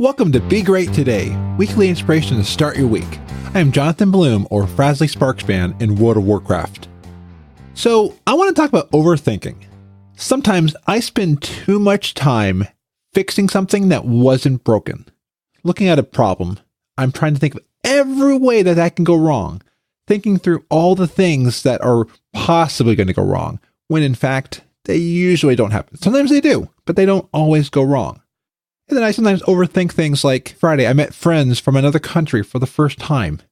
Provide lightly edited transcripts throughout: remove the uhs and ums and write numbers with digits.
Welcome to Be Great Today, weekly inspiration to start your week. I am Jonathan Bloom, or Frasley Sparkspan in World of Warcraft. So, I want to talk about overthinking. Sometimes I spend too much time fixing something that wasn't broken. Looking at a problem, I'm trying to think of every way that can go wrong, thinking through all the things that are possibly going to go wrong, when in fact, they usually don't happen. Sometimes they do, but they don't always go wrong. And then I sometimes overthink things like Friday, I met friends from another country for the first time.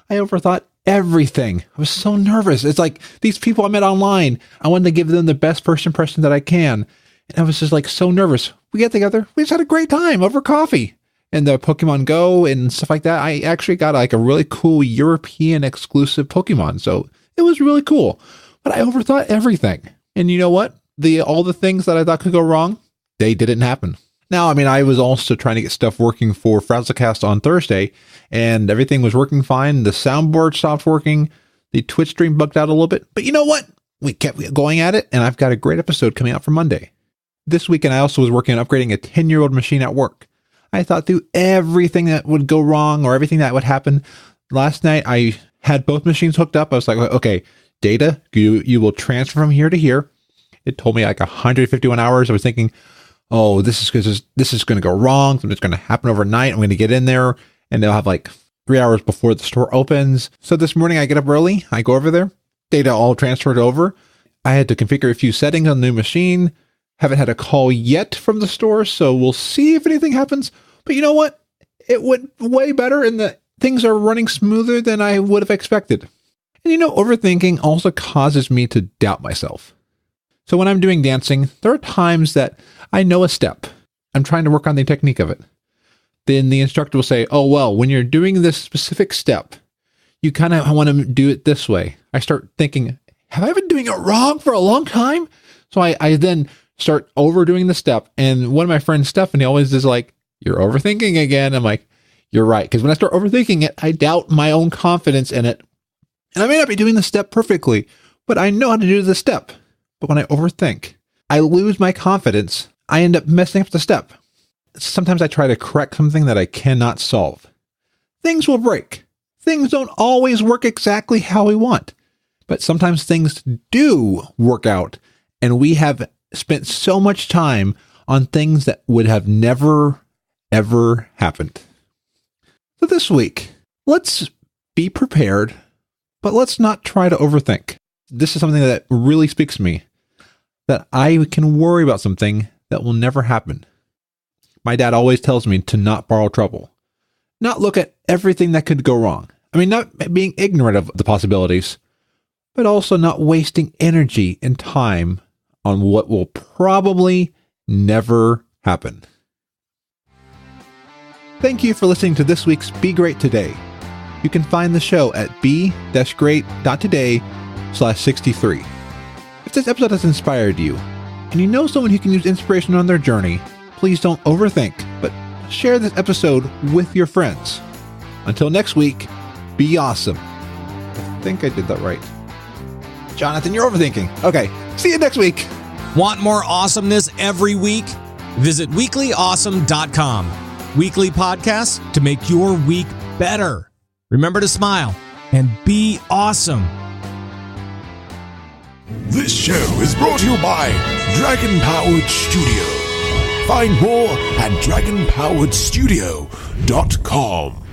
I overthought everything. I was so nervous. It's like these people I met online, I wanted to give them the best first impression that I can. And I was just like so nervous. We get together. We just had a great time over coffee and the Pokemon Go and stuff like that. I actually got like a really cool European exclusive Pokemon. So it was really cool, but I overthought everything. And you know what? All the things that I thought could go wrong, they didn't happen. Now, I was also trying to get stuff working for Frazzlecast on Thursday, and everything was working fine. The soundboard stopped working. The Twitch stream bugged out a little bit. But you know what? We kept going at it, and I've got a great episode coming out for Monday. This weekend, I also was working on upgrading a 10-year-old machine at work. I thought through everything that would go wrong or everything that would happen. Last night, I had both machines hooked up. I was like, okay, data, you will transfer from here to here. It told me like 151 hours. I was thinking, oh, this is going to go wrong. Something's going to happen overnight. I'm going to get in there and they'll have like 3 hours before the store opens. So this morning I get up early. I go over there. Data all transferred over. I had to configure a few settings on the new machine. Haven't had a call yet from the store. So we'll see if anything happens. But you know what? It went way better and things are running smoother than I would have expected. And overthinking also causes me to doubt myself. So when I'm doing dancing, there are times that I know a step. I'm trying to work on the technique of it. Then the instructor will say, oh, well, when you're doing this specific step, you kind of want to do it this way. I start thinking, have I been doing it wrong for a long time? So I then start overdoing the step. And one of my friends, Stephanie, always is like, you're overthinking again. I'm like, you're right. Because when I start overthinking it, I doubt my own confidence in it. And I may not be doing the step perfectly, but I know how to do the step. But when I overthink, I lose my confidence. I end up messing up the step. Sometimes I try to correct something that I cannot solve. Things will break. Things don't always work exactly how we want. But sometimes things do work out. And we have spent so much time on things that would have never, ever happened. So this week, let's be prepared, but let's not try to overthink. This is something that really speaks to me. That I can worry about something that will never happen. My dad always tells me to not borrow trouble. Not look at everything that could go wrong. Not being ignorant of the possibilities, but also not wasting energy and time on what will probably never happen. Thank you for listening to this week's Be Great Today. You can find the show at be-great.today/63. If this episode has inspired you, and you know someone who can use inspiration on their journey, please don't overthink, but share this episode with your friends. Until next week, be awesome. I think I did that right. Jonathan, you're overthinking. Okay, see you next week. Want more awesomeness every week? Visit weeklyawesome.com. Weekly podcasts to make your week better. Remember to smile and be awesome. This show is brought to you by Dragon Powered Studio. Find more at dragonpoweredstudio.com.